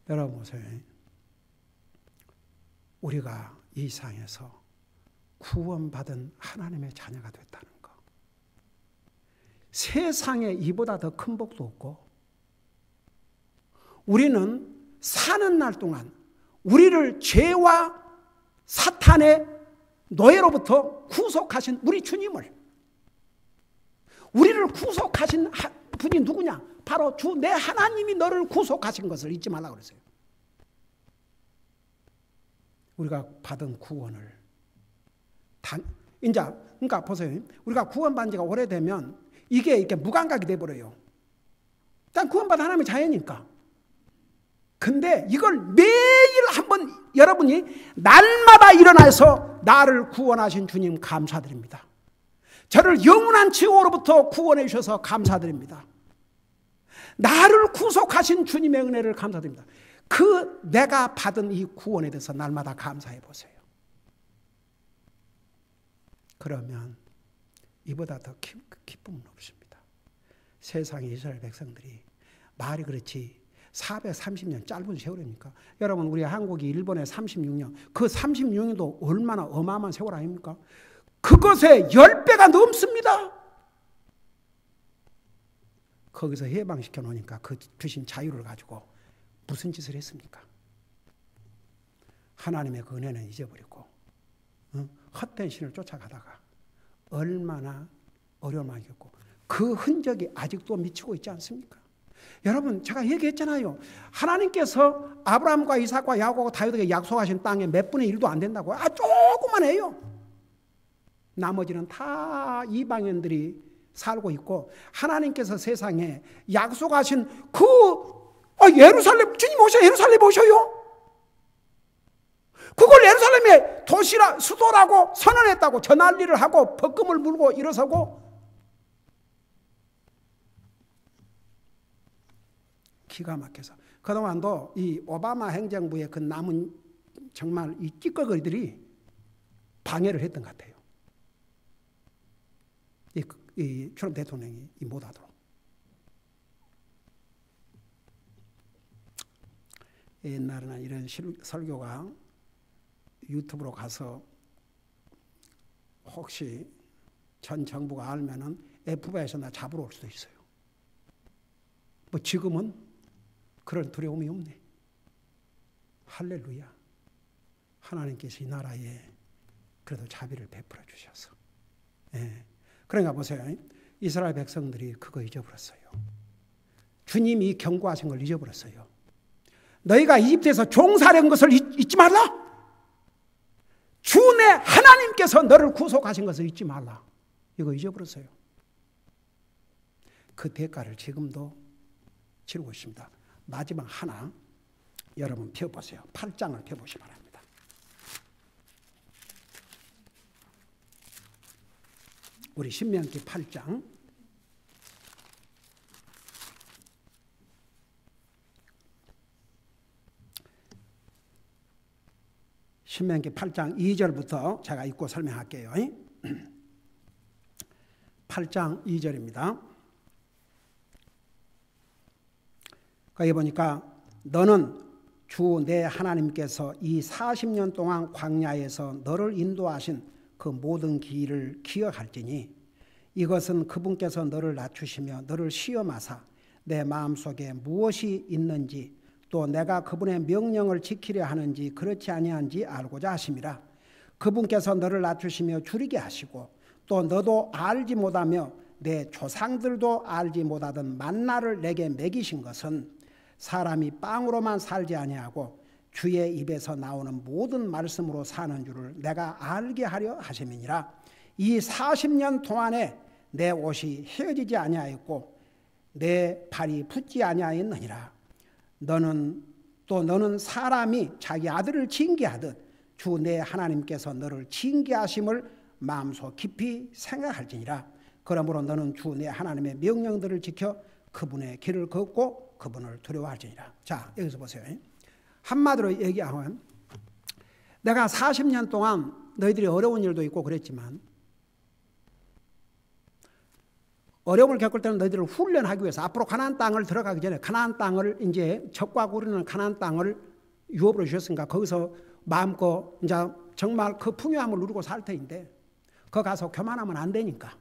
여러분 보세요. 우리가 이 세상에서 구원받은 하나님의 자녀가 됐다는 거. 세상에 이보다 더 큰 복도 없고, 우리는 사는 날 동안 우리를 죄와 사탄의 노예로부터 구속하신 우리 주님을, 우리를 구속하신 분이 누구냐? 바로 주 내 하나님이 너를 구속하신 것을 잊지 말라고 그랬어요. 우리가 받은 구원을 그러니까 보세요. 우리가 구원받은 지가 오래되면 이게 이렇게 무감각이 돼버려요. 일단 구원받은 하나님의 자녀니까. 근데 이걸 매일 한번 여러분이 날마다 일어나서 나를 구원하신 주님 감사드립니다. 저를 영원한 지옥으로부터 구원해 주셔서 감사드립니다. 나를 구속하신 주님의 은혜를 감사드립니다. 내가 받은 이 구원에 대해서 날마다 감사해 보세요. 그러면 이보다 더 기쁨은 없습니다. 세상의 이스라엘 백성들이 말이 그렇지 430년 짧은 세월입니까? 여러분 우리 한국이 일본에 36년, 그 36년도 얼마나 어마어마한 세월 아닙니까? 그것의 10배가 넘습니다. 거기서 해방시켜 놓으니까 그 주신 자유를 가지고 무슨 짓을 했습니까? 하나님의 그 은혜는 잊어버리고 헛된 신을 쫓아가다가 얼마나 어려움을 겪고 그 흔적이 아직도 미치고 있지 않습니까? 여러분 제가 얘기했잖아요. 하나님께서 아브라함과 이삭과 야곱과 다윗에게 약속하신 땅에 몇 분의 1도 안 된다고. 조금만 해요. 나머지는 다 이방인들이 살고 있고, 하나님께서 세상에 약속하신 예루살렘, 주님 오셔 예루살렘 오셔요. 그걸 예루살렘의 도시라 수도라고 선언했다고 전할리를 하고 벗금을 물고 일어서고, 기가 막혀서 그동안도 이 오바마 행정부의 그 남은 정말 이 찌꺼기들이 방해를 했던 것 같아요. 이 트럼프 대통령이 못하도록. 옛날에는 이런 설교가 유튜브로 가서 혹시 전 정부가 알면은 FBI에서 나 잡으러 올 수도 있어요. 지금은 그런 두려움이 없네. 할렐루야. 하나님께서 이 나라에 그래도 자비를 베풀어 주셔서. 그러니까 보세요. 이스라엘 백성들이 그거 잊어버렸어요. 주님이 경고하신 걸 잊어버렸어요. 너희가 이집트에서 종살이한 것을 잊지 말라. 주 내 하나님께서 너를 구속하신 것을 잊지 말라. 이거 잊어버렸어요. 그 대가를 지금도 치르고 있습니다. 마지막 하나 여러분 펴보세요. 8장을 펴보시기 바랍니다. 우리 신명기 8장 신명기 8장 2절부터 제가 읽고 설명할게요. 8장 2절입니다. 거기 보니까 너는 주 내 하나님께서 이 40년 동안 광야에서 너를 인도하신 그 모든 길을 기억할지니 이것은 그분께서 너를 낮추시며 너를 시험하사 내 마음속에 무엇이 있는지 또 내가 그분의 명령을 지키려 하는지 그렇지 아니한지 알고자 하심이라. 그분께서 너를 낮추시며 줄이게 하시고 또 너도 알지 못하며 내 조상들도 알지 못하던 만나를 내게 먹이신 것은 사람이 빵으로만 살지 아니하고 주의 입에서 나오는 모든 말씀으로 사는 줄을 내가 알게 하려 하심이니라. 이 40년 동안에 내 옷이 헤어지지 아니하였고 내 발이 붓지 아니하였느니라. 너는 사람이 자기 아들을 징계하듯 주 내 하나님께서 너를 징계하심을 마음속 깊이 생각할지니라. 그러므로 너는 주 내 하나님의 명령들을 지켜 그분의 길을 걷고 그분을 두려워할지니라. 자, 여기서 보세요. 한마디로 얘기하면 내가 40년 동안 너희들이 어려운 일도 있고 그랬지만 어려움을 겪을 때는 너희들을 훈련하기 위해서 앞으로 가나안 땅을 들어가기 전에 가나안 땅을 이제 적과 구르는 가나안 땅을 유업으로 주셨으니까 거기서 마음껏 이제 정말 그 풍요함을 누리고 살 터인데 거기 가서 교만하면 안 되니까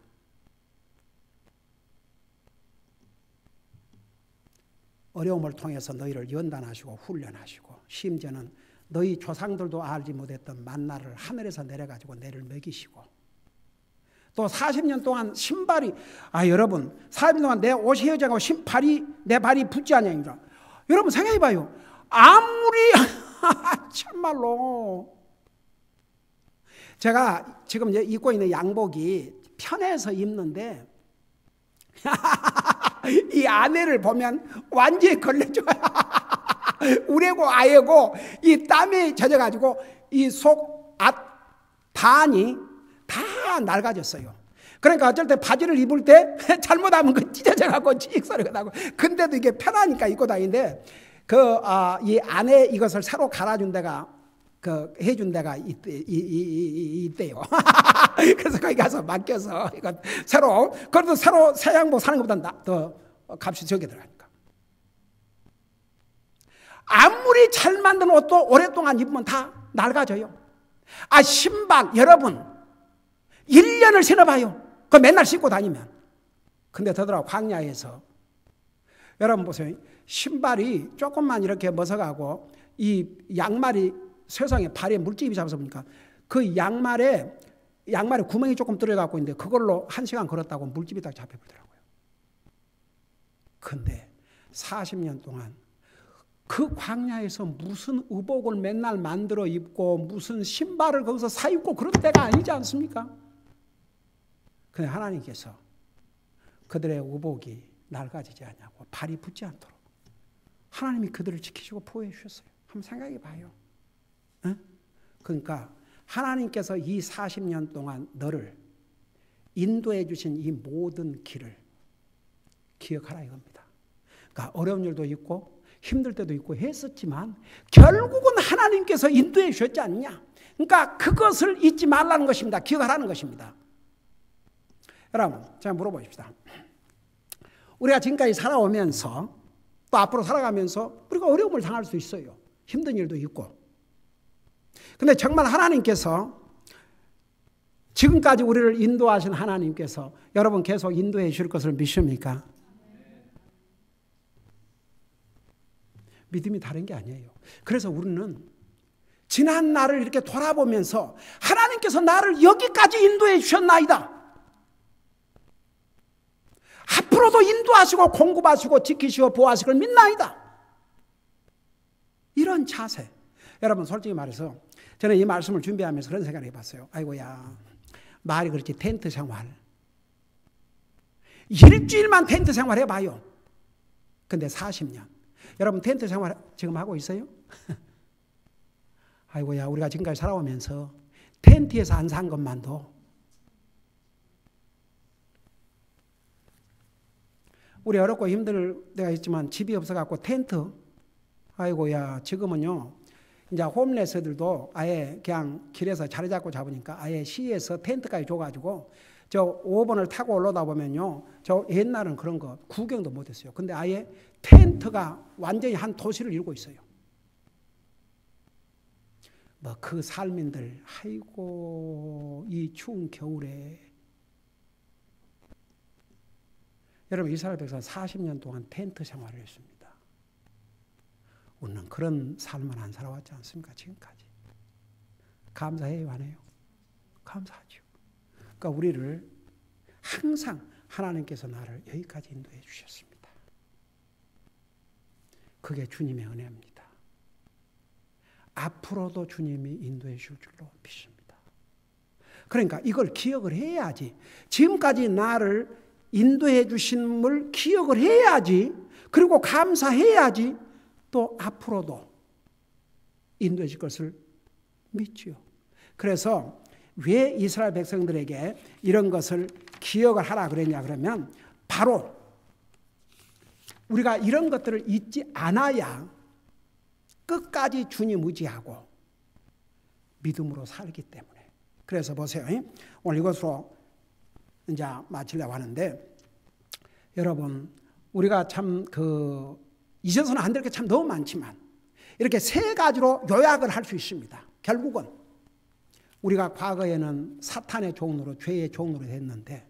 어려움을 통해서 너희를 연단하시고 훈련하시고 심지어는 너희 조상들도 알지 못했던 만나를 하늘에서 내려가지고 너희를 먹이시고 또 40년 동안 신발이 여러분 40년 동안 내 옷이 헤어져가고 내 발이 붙지 않냐니까 여러분 생각해봐요. 아무리 참말로 제가 지금 입고 있는 양복이 편해서 입는데 이 안에를 보면 완전히 걸레져요. 우레고 아예고 이 땀에 젖어가지고 이 속 반이 다 낡아졌어요. 그러니까 어쩔 때 바지를 입을 때 잘못하면 그 찢어져가고 찌익 소리가 나고 근데도 이게 편하니까 입고 다니는데 이 안에 이것을 새로 갈아준 데가 해준 데가 있대요. 그래서 거기 가서 맡겨서 이거 그래도 새로 새 양복 사는 것보다 더 값이 적게 들어가니까. 아무리 잘 만든 옷도 오랫동안 입으면 다 낡아져요. 신발 여러분 1년을 신어봐요. 그거 맨날 신고 다니면. 근데 더더라고 광야에서 여러분 보세요. 신발이 조금만 이렇게 벗어가고 이 양말이 세상에 발에 물집이 잡아서 보니까 그 양말에 구멍이 조금 뚫려갖고 있는데 그걸로 1시간 걸었다고 물집이 딱 잡혀버리더라고요. 근데 40년 동안 그 광야에서 무슨 의복을 맨날 만들어 입고 무슨 신발을 거기서 사 입고 그런 때가 아니지 않습니까? 근데 하나님께서 그들의 의복이 낡아지지 않냐고 발이 붙지 않도록 하나님이 그들을 지키시고 보호해 주셨어요. 한번 생각해 봐요. 그러니까 하나님께서 이 40년 동안 너를 인도해 주신 이 모든 길을 기억하라 이겁니다. 그러니까 어려운 일도 있고 힘들 때도 있고 했었지만 결국은 하나님께서 인도해 주셨지 않느냐. 그러니까 그것을 잊지 말라는 것입니다. 기억하라는 것입니다. 여러분 제가 물어보십시다. 우리가 지금까지 살아오면서 또 앞으로 살아가면서 우리가 어려움을 당할 수 있어요. 힘든 일도 있고. 근데 정말 하나님께서 지금까지 우리를 인도하신 하나님께서 여러분 계속 인도해 주실 것을 믿습니까? 믿음이 다른 게 아니에요. 그래서 우리는 지난 날을 이렇게 돌아보면서 하나님께서 나를 여기까지 인도해 주셨나이다. 앞으로도 인도하시고 공급하시고 지키시고 보호하시고 믿나이다. 이런 자세. 여러분 솔직히 말해서 저는 이 말씀을 준비하면서 그런 생각을 해봤어요. 아이고야 말이 그렇지 텐트 생활 일주일만 텐트 생활 해봐요. 근데 40년 여러분 텐트 생활 지금 하고 있어요? 아이고야 우리가 지금까지 살아오면서 텐트에서 안 산 것만도 우리 어렵고 힘들 때가 있지만 집이 없어갖고 텐트 아이고야 지금은요 이제 홈레스들도 아예 그냥 길에서 자리 잡고 잡으니까 아예 시에서 텐트까지 줘가지고 저 5번을 타고 올라다 보면요. 저 옛날은 그런 거 구경도 못했어요. 근데 아예 텐트가 완전히 한 도시를 이루고 있어요. 뭐 그 삶인들 아이고 이 추운 겨울에 여러분 이스라엘 백성 40년 동안 텐트 생활을 했습니다. 우리는 그런 삶을 안 살아왔지 않습니까? 지금까지. 감사해요, 안 해요? 감사하죠. 그러니까 우리를 항상 하나님께서 나를 여기까지 인도해 주셨습니다. 그게 주님의 은혜입니다. 앞으로도 주님이 인도해 줄 줄로 믿습니다. 그러니까 이걸 기억을 해야지. 지금까지 나를 인도해 주심을 기억을 해야지. 그리고 감사해야지. 또 앞으로도 인도해 줄 것을 믿지요. 그래서 왜 이스라엘 백성들에게 이런 것을 기억을 하라 그랬냐 그러면 바로 우리가 이런 것들을 잊지 않아야 끝까지 주님 의지하고 믿음으로 살기 때문에. 그래서 보세요. 오늘 이것으로 이제 마치려고 하는데 여러분 우리가 참 잊어서는 안 될 게 참 너무 많지만 이렇게 세 가지로 요약을 할 수 있습니다. 결국은 우리가 과거에는 사탄의 종로로 죄의 종로로 했는데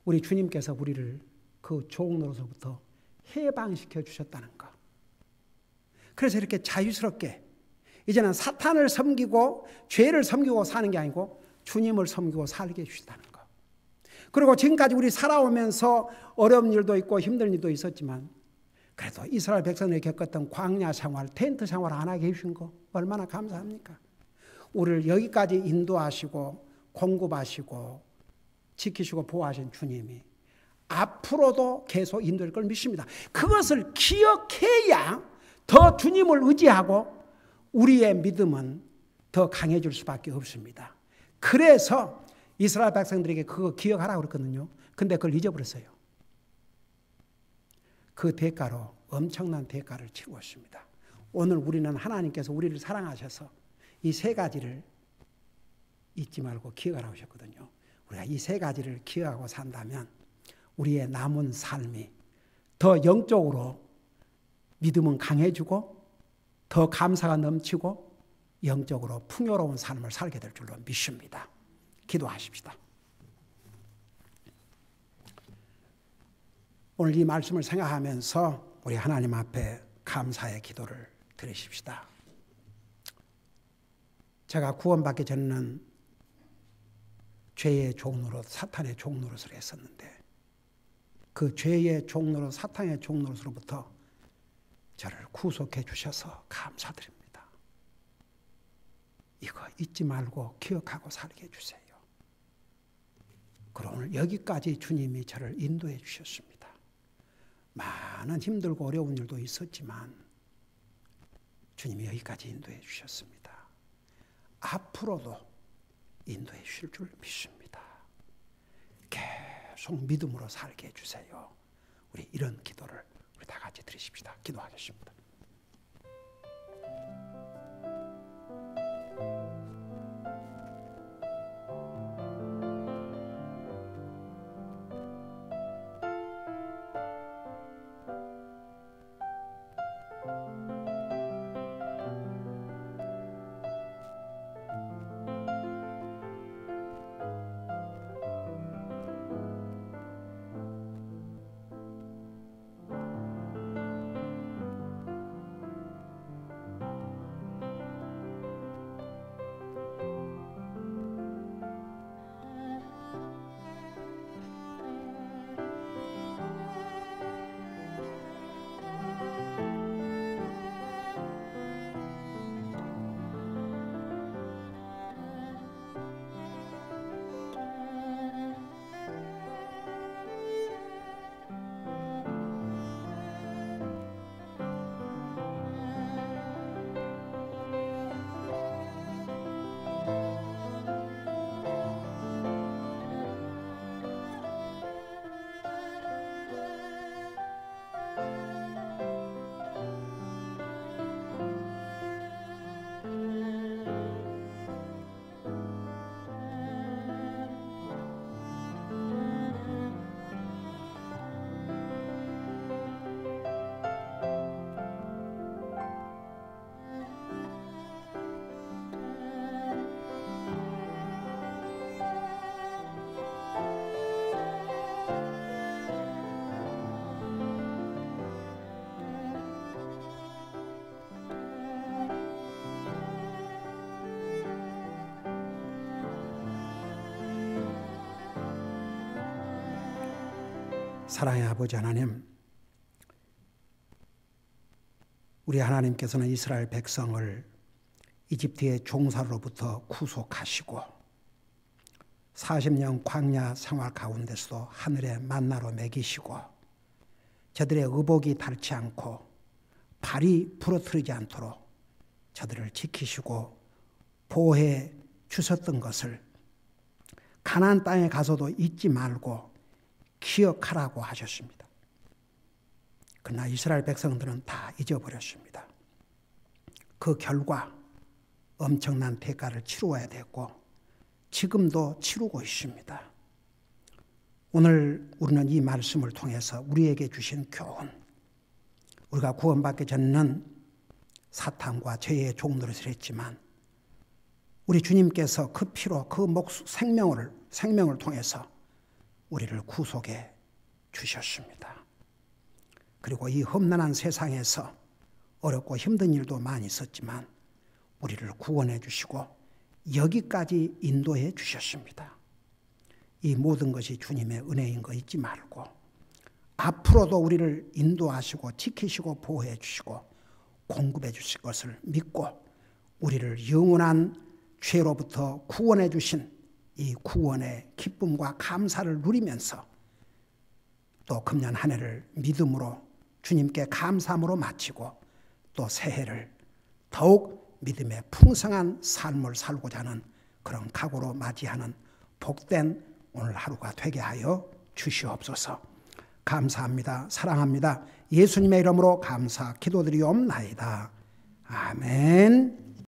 우리 주님께서 우리를 그 종로로서부터 해방시켜 주셨다는 것. 그래서 이렇게 자유스럽게 이제는 사탄을 섬기고 죄를 섬기고 사는 게 아니고 주님을 섬기고 살게 해주시다는 것. 그리고 지금까지 우리 살아오면서 어려운 일도 있고 힘든 일도 있었지만 그래도 이스라엘 백성들이 겪었던 광야 생활, 텐트 생활 안 하게 해주신 거 얼마나 감사합니까? 우리를 여기까지 인도하시고 공급하시고 지키시고 보호하신 주님이 앞으로도 계속 인도할 걸 믿습니다. 그것을 기억해야 더 주님을 의지하고 우리의 믿음은 더 강해질 수밖에 없습니다. 그래서 이스라엘 백성들에게 그거 기억하라고 그랬거든요. 근데 그걸 잊어버렸어요. 그 대가로 엄청난 대가를 치루었습니다. 오늘 우리는 하나님께서 우리를 사랑하셔서 이 세 가지를 잊지 말고 기억하라고 하셨거든요. 우리가 이 세 가지를 기억하고 산다면 우리의 남은 삶이 더 영적으로 믿음은 강해지고 더 감사가 넘치고 영적으로 풍요로운 삶을 살게 될 줄로 믿습니다. 기도하십시다. 오늘 이 말씀을 생각하면서 우리 하나님 앞에 감사의 기도를 드리십시다. 제가 구원받기 전에는 죄의 종로로 사탄의 종노릇을 했었는데 그 죄의 종노릇 사탄의 종노릇으로부터 저를 구속해 주셔서 감사드립니다. 이거 잊지 말고 기억하고 살게 해주세요. 그럼 오늘 여기까지 주님이 저를 인도해 주셨습니다. 많은 힘들고 어려운 일도 있었지만 주님이 여기까지 인도해 주셨습니다. 앞으로도 인도해 주실 줄 믿습니다. 계속 믿음으로 살게 해주세요. 우리 이런 기도를 우리 다 같이 드리십시다. 기도하겠습니다. 사랑의 아버지 하나님, 우리 하나님께서는 이스라엘 백성을 이집트의 종살로부터 구속하시고 40년 광야 생활 가운데서도 하늘의 만나로 먹이시고 저들의 의복이 닳지 않고 발이 부러뜨리지 않도록 저들을 지키시고 보호해 주셨던 것을 가나안 땅에 가서도 잊지 말고 기억하라고 하셨습니다. 그러나 이스라엘 백성들은 다 잊어버렸습니다. 그 결과 엄청난 대가를 치루어야 됐고 지금도 치르고 있습니다. 오늘 우리는 이 말씀을 통해서 우리에게 주신 교훈, 우리가 구원받기 전에는 사탄과 죄의 종노릇을 했지만 우리 주님께서 그 피로 그 생명을 통해서 우리를 구속해 주셨습니다. 그리고 이 험난한 세상에서 어렵고 힘든 일도 많이 있었지만 우리를 구원해 주시고 여기까지 인도해 주셨습니다. 이 모든 것이 주님의 은혜인 거 잊지 말고 앞으로도 우리를 인도하시고 지키시고 보호해 주시고 공급해 주실 것을 믿고 우리를 영원한 죄로부터 구원해 주신 이 구원의 기쁨과 감사를 누리면서 또 금년 한 해를 믿음으로 주님께 감사함으로 마치고 또 새해를 더욱 믿음의 풍성한 삶을 살고자 하는 그런 각오로 맞이하는 복된 오늘 하루가 되게 하여 주시옵소서. 감사합니다. 사랑합니다. 예수님의 이름으로 감사 기도드리옵나이다. 아멘.